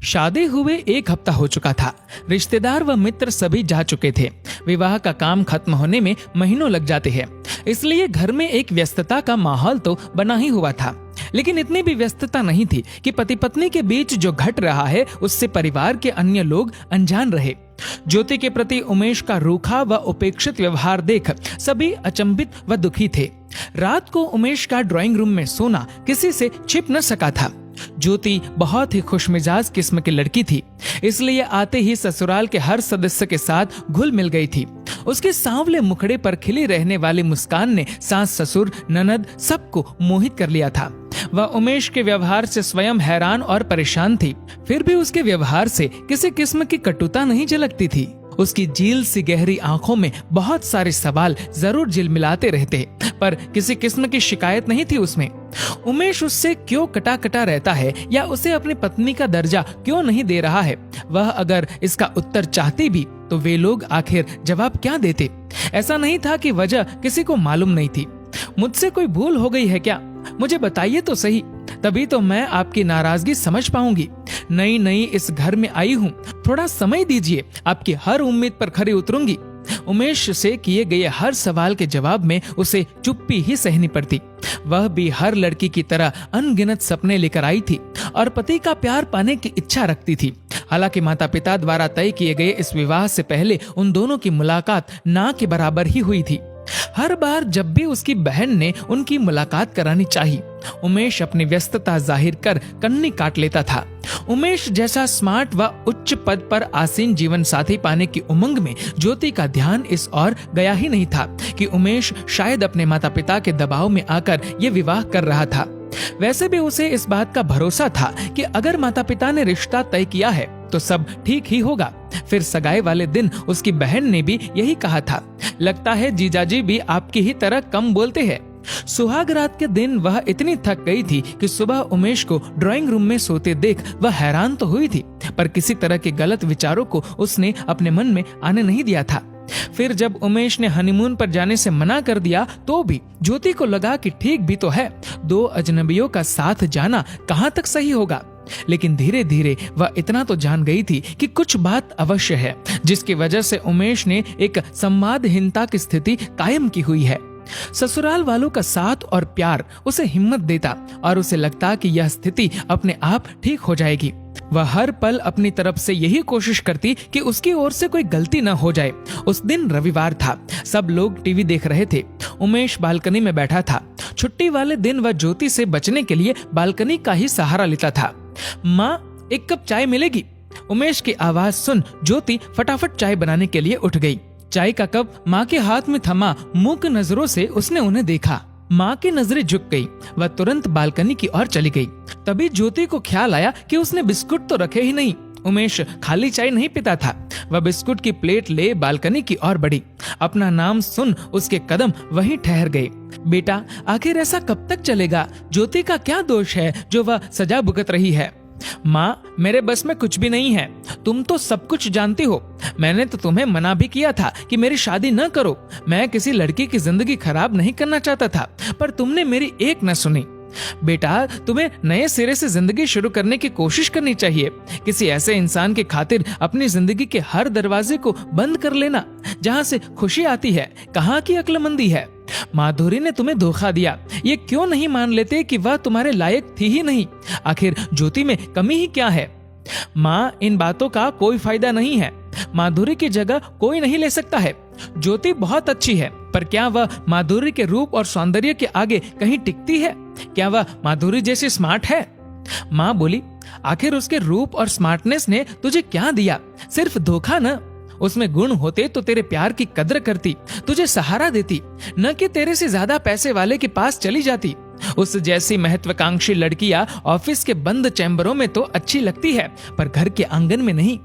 शादी हुए 1 हफ्ता हो चुका था। रिश्तेदार व मित्र सभी जा चुके थे। विवाह का काम खत्म होने में महीनों लग जाते हैं, इसलिए घर में एक व्यस्तता का माहौल तो बना ही हुआ था। लेकिन इतनी भी व्यस्तता नहीं थी कि पति पत्नी के बीच जो घट रहा है उससे परिवार के अन्य लोग अनजान रहे। ज्योति के प्रति उमेश का रूखा व उपेक्षित व्यवहार देख सभी अचंभित व दुखी थे। रात को उमेश का ड्राइंग रूम में सोना किसी से छिप न सका था। ज्योति बहुत ही खुशमिजाज किस्म की लड़की थी, इसलिए आते ही ससुराल के हर सदस्य के साथ घुल मिल गई थी। उसके सांवले मुखड़े पर खिली रहने वाली मुस्कान ने सास, ससुर, ननद सबको मोहित कर लिया था। वह उमेश के व्यवहार से स्वयं हैरान और परेशान थी, फिर भी उसके व्यवहार से किसी किस्म की कटुता नहीं झलकती थी। उसकी झील सी गहरी आंखों में बहुत सारे सवाल जरूर झिलमिलाते रहते, पर किसी किस्म की शिकायत नहीं थी उसमें। उमेश उससे क्यों कटा कटा रहता है या उसे अपनी पत्नी का दर्जा क्यों नहीं दे रहा है, वह अगर इसका उत्तर चाहती भी तो वे लोग आखिर जवाब क्या देते। ऐसा नहीं था कि वजह किसी को मालूम नहीं थी। मुझसे कोई भूल हो गई है क्या, मुझे बताइए तो सही, तभी तो मैं आपकी नाराजगी समझ पाऊंगी। नई नई इस घर में आई हूँ, थोड़ा समय दीजिए, आपकी हर उम्मीद पर खरी उतरूंगी। उमेश से किए गए हर सवाल के जवाब में उसे चुप्पी ही सहनी पड़ती। वह भी हर लड़की की तरह अनगिनत सपने लेकर आई थी और पति का प्यार पाने की इच्छा रखती थी। हालांकि माता पिता द्वारा तय किए गए इस विवाह से पहले उन दोनों की मुलाकात ना के बराबर ही हुई थी। हर बार जब भी उसकी बहन ने उनकी मुलाकात करानी चाहिए, उमेश अपनी व्यस्तता जाहिर कर कन्नी काट लेता था। उमेश जैसा स्मार्ट व उच्च पद पर आसीन जीवन साथी पाने की उमंग में ज्योति का ध्यान इस ओर गया ही नहीं था कि उमेश शायद अपने माता पिता के दबाव में आकर ये विवाह कर रहा था। वैसे भी उसे इस बात का भरोसा था कि अगर माता पिता ने रिश्ता तय किया है तो सब ठीक ही होगा। फिर सगाई वाले दिन उसकी बहन ने भी यही कहा था, लगता है जीजाजी भी आपकी ही तरह कम बोलते हैं। सुहाग रात के दिन वह इतनी थक गई थी कि सुबह उमेश को ड्राइंग रूम में सोते देख वह हैरान तो हुई थी, पर किसी तरह के गलत विचारों को उसने अपने मन में आने नहीं दिया था। फिर जब उमेश ने हनीमून पर जाने से मना कर दिया तो भी ज्योति को लगा कि ठीक भी तो है, 2 अजनबियों का साथ जाना कहाँ तक सही होगा। लेकिन धीरे धीरे वह इतना तो जान गई थी कि कुछ बात अवश्य है, जिसकी वजह से उमेश ने एक संवादहीनता की स्थिति कायम की हुई है। ससुराल वालों का साथ और प्यार उसे हिम्मत देता और उसे लगता कि यह स्थिति अपने आप ठीक हो जाएगी। वह हर पल अपनी तरफ से यही कोशिश करती कि उसकी ओर से कोई गलती न हो जाए। उस दिन रविवार था, सब लोग टीवी देख रहे थे। उमेश बालकनी में बैठा था। छुट्टी वाले दिन वह ज्योति से बचने के लिए बालकनी का ही सहारा लेता था। माँ, 1 कप चाय मिलेगी? उमेश की आवाज सुन ज्योति फटाफट चाय बनाने के लिए उठ गई। चाय का कप माँ के हाथ में थमा मूक नजरों से उसने उन्हें देखा। माँ की नजरें झुक गई, वह तुरंत बालकनी की ओर चली गई। तभी ज्योति को ख्याल आया कि उसने बिस्कुट तो रखे ही नहीं। उमेश खाली चाय नहीं पीता था। वह बिस्कुट की प्लेट ले बालकनी की ओर बढ़ी। अपना नाम सुन उसके कदम वहीं ठहर गए। बेटा, आखिर ऐसा कब तक चलेगा? ज्योति का क्या दोष है जो वह सजा भुगत रही है? माँ, मेरे बस में कुछ भी नहीं है, तुम तो सब कुछ जानती हो। मैंने तो तुम्हें मना भी किया था कि मेरी शादी न करो। मैं किसी लड़की की जिंदगी खराब नहीं करना चाहता था, पर तुमने मेरी एक न सुनी। बेटा, तुम्हें नए सिरे से जिंदगी शुरू करने की कोशिश करनी चाहिए। किसी ऐसे इंसान के खातिर अपनी जिंदगी के हर दरवाजे को बंद कर लेना जहाँ से खुशी आती है, कहाँ की अक्लमंदी है। माधुरी ने तुम्हें धोखा दिया, ये क्यों नहीं मान लेते कि वह तुम्हारे लायक थी ही नहीं? आखिर ज्योति में कमी ही क्या है? माँ, इन बातों का कोई फायदा नहीं है। माधुरी की जगह कोई नहीं ले सकता है। ज्योति बहुत अच्छी है, पर क्या वह माधुरी के रूप और सौंदर्य के आगे कहीं टिकती है? क्या वह माधुरी जैसी स्मार्ट है? माँ बोली, आखिर उसके रूप और स्मार्टनेस ने तुझे क्या दिया? सिर्फ धोखा न। उसमें गुण होते तो तेरे प्यार की कद्र करती, तुझे सहारा देती, न कि तेरे से ज्यादा पैसे वाले के पास चली जाती। उस जैसी महत्वाकांक्षी लड़कियां ऑफिस के बंद चैम्बरों में तो अच्छी लगती है, पर घर के आंगन में नहीं।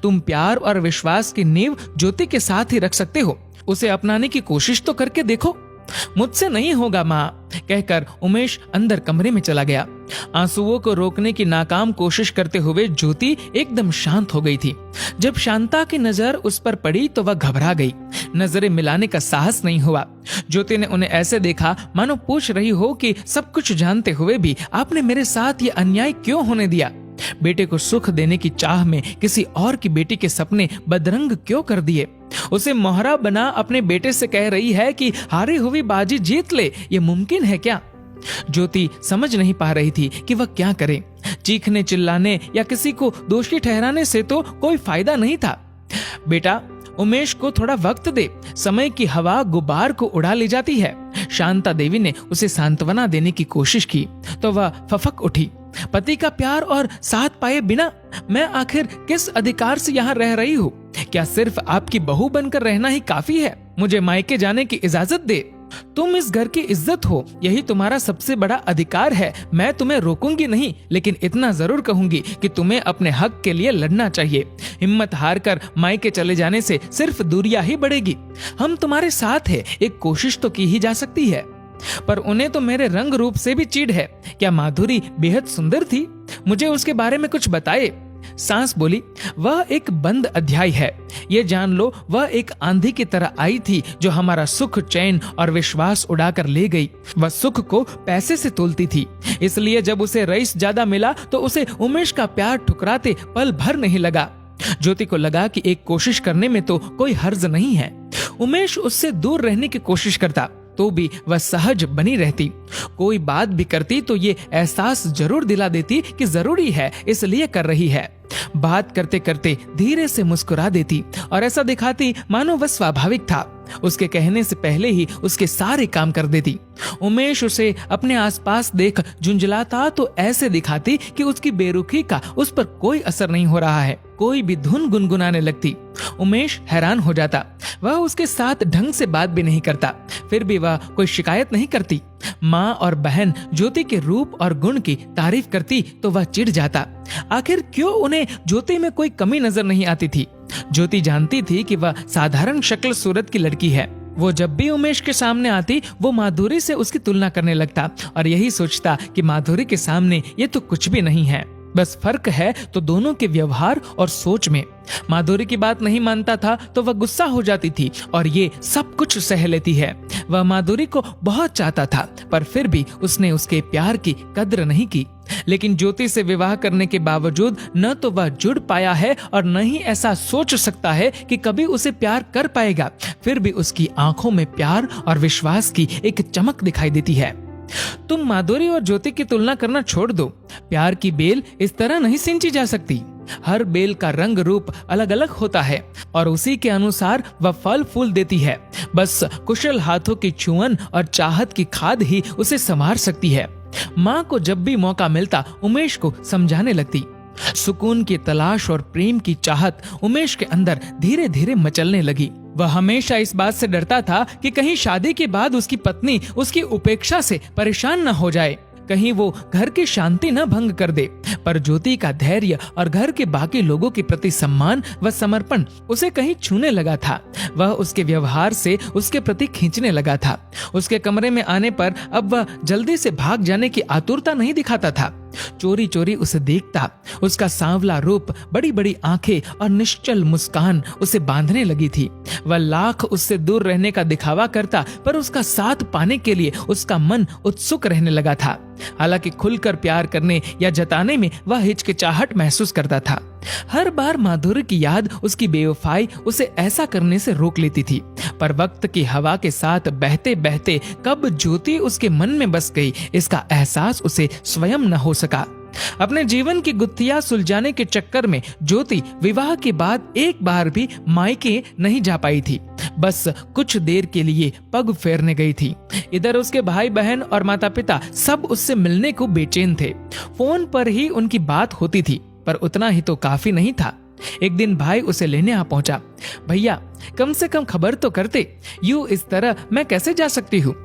तुम प्यार और विश्वास की नींव ज्योति के साथ ही रख सकते हो। उसे अपनाने की कोशिश तो करके देखो। मुझसे नहीं होगा माँ, कहकर उमेश अंदर कमरे में चला गया। आंसुओं को रोकने की नाकाम कोशिश करते हुए ज्योति एकदम शांत हो गई थी। जब शांता की नजर उस पर पड़ी तो वह घबरा गई। नजरें मिलाने का साहस नहीं हुआ। ज्योति ने उन्हें ऐसे देखा मानो पूछ रही हो कि सब कुछ जानते हुए भी आपने मेरे साथ ये अन्याय क्यों होने दिया? बेटे को सुख देने की चाह में किसी और की बेटी के सपने बदरंग क्यों कर दिए? उसे मोहरा बना अपने बेटे से कह रही है कि हारी हुई बाजी जीत ले। ये मुमकिन है क्या? ज्योति समझ नहीं पा रही थी कि वह क्या करे। चीखने चिल्लाने या किसी को दोषी ठहराने से तो कोई फायदा नहीं था। बेटा, उमेश को थोड़ा वक्त दे, समय की हवा गुबार को उड़ा ले जाती है। शांता देवी ने उसे सांत्वना देने की कोशिश की तो वह फफक उठी। पति का प्यार और साथ पाए बिना मैं आखिर किस अधिकार से यहाँ रह रही हूँ? क्या सिर्फ आपकी बहू बनकर रहना ही काफी है? मुझे मायके जाने की इजाजत दे। तुम इस घर की इज्जत हो, यही तुम्हारा सबसे बड़ा अधिकार है। मैं तुम्हें रोकूंगी नहीं, लेकिन इतना जरूर कहूंगी कि तुम्हें अपने हक के लिए लड़ना चाहिए। हिम्मत हारकर मायके चले जाने से सिर्फ दूरियां ही बढ़ेगी। हम तुम्हारे साथ हैं, एक कोशिश तो की ही जा सकती है। पर उन्हें तो मेरे रंग रूप से भी चिढ़ है। क्या माधुरी बेहद सुंदर थी? मुझे उसके बारे में कुछ बताए। सांस बोली, वह एक बंद अध्याय है। ये जान लो, वह एक आंधी की तरह आई थी जो हमारा सुख, चैन और विश्वास उड़ाकर ले गई। वह सुख को पैसे से तोलती थी, इसलिए जब उसे रईस ज्यादा मिला तो उसे उमेश का प्यार ठुकराते पल भर नहीं लगा। ज्योति को लगा कि एक कोशिश करने में तो कोई हर्ज नहीं है। उमेश उससे दूर रहने की कोशिश करता तो भी वह सहज बनी रहती। कोई बात भी करती तो ये एहसास जरूर दिला देती कि जरूरी है, इसलिए कर रही है। बात करते करते धीरे से मुस्कुरा देती और ऐसा दिखाती मानो वह स्वाभाविक था। उसके कहने से पहले ही उसके सारे काम कर देती। उमेश उसे अपने आसपास देख झुंझलाता तो ऐसे दिखाती कि उसकी बेरुखी का उस पर कोई असर नहीं हो रहा है। कोई भी धुन गुनगुनाने लगती। उमेश हैरान हो जाता। वह उसके साथ ढंग से बात भी नहीं करता, फिर भी वह कोई शिकायत नहीं करती। माँ और बहन ज्योति के रूप और गुण की तारीफ करती तो वह चिढ़ जाता। आखिर क्यों उन्हें ज्योति में कोई कमी नजर नहीं आती थी? ज्योति जानती थी कि वह साधारण शक्ल सूरत की लड़की है। वो जब भी उमेश के सामने आती वो माधुरी से उसकी तुलना करने लगता और यही सोचता कि माधुरी के सामने ये तो कुछ भी नहीं है, बस फर्क है तो दोनों के व्यवहार और सोच में। माधुरी की बात नहीं मानता था तो वह गुस्सा हो जाती थी और ये सब कुछ सह लेती है। वह माधुरी को बहुत चाहता था, पर फिर भी उसने उसके प्यार की कद्र नहीं की। लेकिन ज्योति से विवाह करने के बावजूद न तो वह जुड़ पाया है और न ही ऐसा सोच सकता है कि कभी उसे प्यार कर पाएगा। फिर भी उसकी आंखों में प्यार और विश्वास की एक चमक दिखाई देती है। तुम माधुरी और ज्योति की तुलना करना छोड़ दो। प्यार की बेल इस तरह नहीं सिंची जा सकती। हर बेल का रंग रूप अलग अलग होता है और उसी के अनुसार वह फल फूल देती है। बस कुशल हाथों की छुअन और चाहत की खाद ही उसे संवार सकती है। माँ को जब भी मौका मिलता उमेश को समझाने लगती। सुकून की तलाश और प्रेम की चाहत उमेश के अंदर धीरे धीरे मचलने लगी। वह हमेशा इस बात से डरता था कि कहीं शादी के बाद उसकी पत्नी उसकी उपेक्षा से परेशान न हो जाए, कहीं वो घर की शांति न भंग कर दे। पर ज्योति का धैर्य और घर के बाकी लोगों के प्रति सम्मान व समर्पण उसे कहीं छूने लगा था। वह उसके व्यवहार से उसके प्रति खींचने लगा था। उसके कमरे में आने पर अब वह जल्दी से भाग जाने की आतुरता नहीं दिखाता था। चोरी चोरी उसे देखता। उसका सांवला रूप, बड़ी बड़ी आंखें और निश्चल मुस्कान उसे बांधने लगी थी। वह लाख उससे दूर रहने का दिखावा करता, पर उसका साथ पाने के लिए उसका मन उत्सुक रहने लगा था। हालांकि खुलकर प्यार करने या जताने में वह हिचकिचाहट महसूस करता था। हर बार माधुरी की याद, उसकी बेवफाई उसे ऐसा करने से रोक लेती थी। पर वक्त की हवा के साथ बहते बहते कब ज्योति उसके मन में बस गई, इसका एहसास उसे स्वयं न हो सका। अपने जीवन की गुत्थियां सुलझाने के चक्कर में ज्योति विवाह के बाद एक बार भी मायके नहीं जा पाई थी। बस कुछ देर के लिए पग फेरने गई थी। इधर उसके भाई बहन और माता पिता सब उससे मिलने को बेचैन थे। फोन पर ही उनकी बात होती थी, पर उतना ही तो काफी नहीं था। एक दिन भाई उसे लेने आ पहुंचा। भैया, कम से कम खबर तो करते, यूं इस तरह मैं कैसे जा सकती हूँ?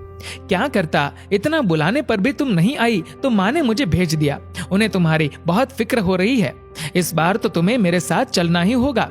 क्या करता, इतना बुलाने पर भी तुम नहीं आई तो माँ ने मुझे भेज दिया। उन्हें तुम्हारी बहुत फिक्र हो रही है। इस बार तो तुम्हें मेरे साथ चलना ही होगा।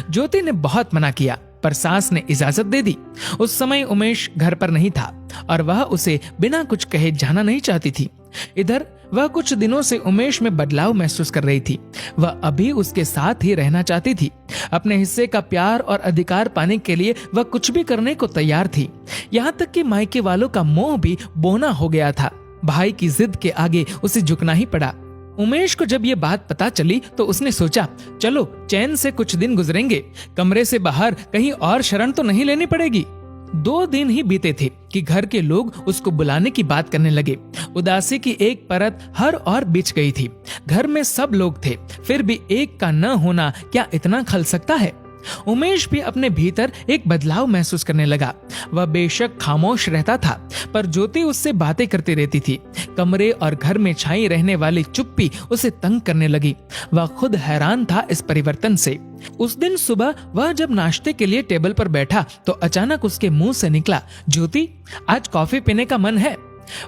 ज्योति ने बहुत मना किया, पर सास ने इजाजत दे दी। उस समय उमेश घर पर नहीं था और वह उसे बिना कुछ कहे जाना नहीं चाहती थी। इधर वह कुछ दिनों से उमेश में बदलाव महसूस कर रही थी। वह अभी उसके साथ ही रहना चाहती थी। अपने हिस्से का प्यार और अधिकार पाने के लिए वह कुछ भी करने को तैयार थी। यहाँ तक कि मायके वालों का मोह भी बोना हो गया था। भाई की जिद के आगे उसे झुकना ही पड़ा। उमेश को जब ये बात पता चली तो उसने सोचा, चलो चैन से कुछ दिन गुजरेंगे, कमरे से बाहर कहीं और शरण तो नहीं लेनी पड़ेगी। 2 दिन ही बीते थे कि घर के लोग उसको बुलाने की बात करने लगे। उदासी की एक परत हर और बिछ गई थी। घर में सब लोग थे, फिर भी एक का न होना क्या इतना खल सकता है। उमेश भी अपने भीतर एक बदलाव महसूस करने लगा। वह बेशक खामोश रहता था, पर ज्योति उससे बातें करती रहती थी। कमरे और घर में छाई रहने वाली चुप्पी उसे तंग करने लगी। वह खुद हैरान था इस परिवर्तन से। उस दिन सुबह वह जब नाश्ते के लिए टेबल पर बैठा तो अचानक उसके मुंह से निकला, ज्योति, आज कॉफी पीने का मन है।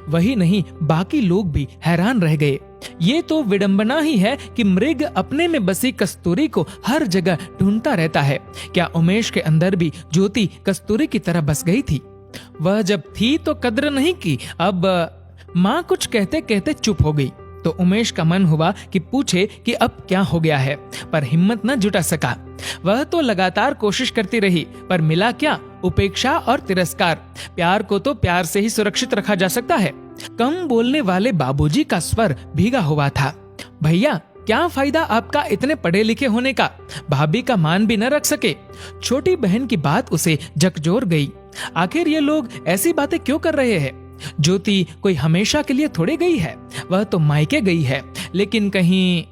वही नहीं, बाकी लोग भी हैरान रह गए। ये तो विडंबना ही है कि मृग अपने में बसी कस्तूरी को हर जगह ढूंढता रहता है। क्या उमेश के अंदर भी ज्योति कस्तूरी की तरह बस गई थी? वह जब थी तो कद्र नहीं की, अब माँ कुछ कहते कहते चुप हो गई। तो उमेश का मन हुआ कि पूछे कि अब क्या हो गया है, पर हिम्मत न जुटा सका। वह तो लगातार कोशिश करती रही, पर मिला क्या? उपेक्षा और तिरस्कार। प्यार को तो प्यार से ही सुरक्षित रखा जा सकता है। कम बोलने वाले बाबूजी का स्वर भीगा हुआ था। भैया, क्या फायदा आपका इतने पढ़े लिखे होने का? भाभी का मान भी न रख सके। छोटी बहन की बात उसे झकझोर गई। आखिर ये लोग ऐसी बातें क्यों कर रहे हैं? ज्योति कोई हमेशा के लिए थोड़े गई है, वह तो मायके गई है। लेकिन कहीं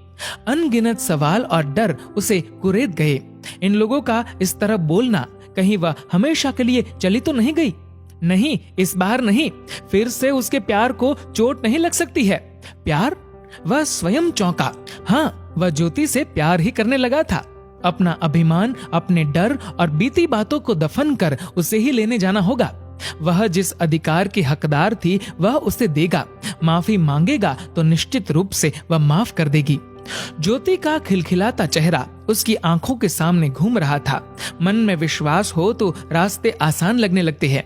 अनगिनत सवाल और डर उसे कुरेद गए। इन लोगों का इस तरह बोलना, कहीं वह हमेशा के लिए चली तो नहीं गई? नहीं, इस बार नहीं। फिर से उसके प्यार को चोट नहीं लग सकती है। प्यार? वह स्वयं चौंका। हाँ, वह ज्योति से प्यार ही करने लगा था। अपना अभिमान, अपने डर और बीती बातों को दफन कर उसे ही लेने जाना होगा। वह जिस अधिकार की हकदार थी वह उसे देगा। माफी मांगेगा तो निश्चित रूप से वह माफ कर देगी। ज्योति का खिलखिलाता चेहरा उसकी आंखों के सामने घूम रहा था। मन में विश्वास हो तो रास्ते आसान लगने लगते हैं।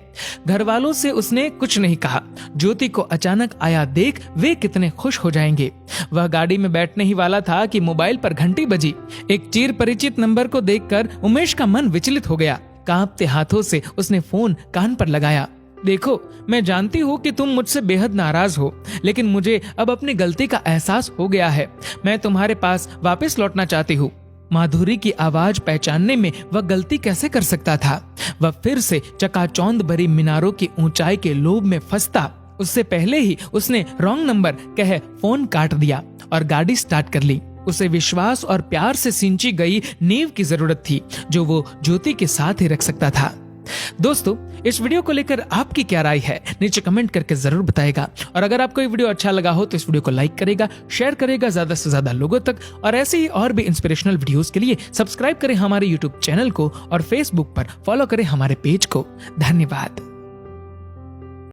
घर वालों से उसने कुछ नहीं कहा। ज्योति को अचानक आया देख वे कितने खुश हो जाएंगे। वह गाड़ी में बैठने ही वाला था कि मोबाइल पर घंटी बजी। एक चिर परिचित नंबर को देखकर उमेश का मन विचलित हो गया। कांपते हाथों से उसने फोन कान पर लगाया। देखो, मैं जानती हूँ कि तुम मुझसे बेहद नाराज हो, लेकिन मुझे अब अपनी गलती का एहसास हो गया है। मैं तुम्हारे पास वापस लौटना चाहती हूँ। माधुरी की आवाज पहचानने में वह गलती कैसे कर सकता था? वह फिर से चकाचौंध भरी मीनारों की ऊंचाई के लोभ में फंसता। उससे पहले ही उसने रॉन्ग नंबर कह फोन काट दिया और गाड़ी स्टार्ट कर ली। उसे विश्वास और प्यार से सिंची गई नींव की जरूरत थी, जो वो ज्योति के साथ ही रख सकता था। दोस्तों, इस वीडियो को लेकर आपकी क्या राय है नीचे कमेंट करके जरूर बताएगा। और अगर आपको ये वीडियो अच्छा लगा हो तो इस वीडियो को लाइक करेगा, शेयर करेगा ज्यादा से ज्यादा लोगों तक। और ऐसे ही और भी इंस्पिरेशनल वीडियोस के लिए सब्सक्राइब करें हमारे यूट्यूब चैनल को और फेसबुक पर फॉलो करें हमारे पेज को। धन्यवाद।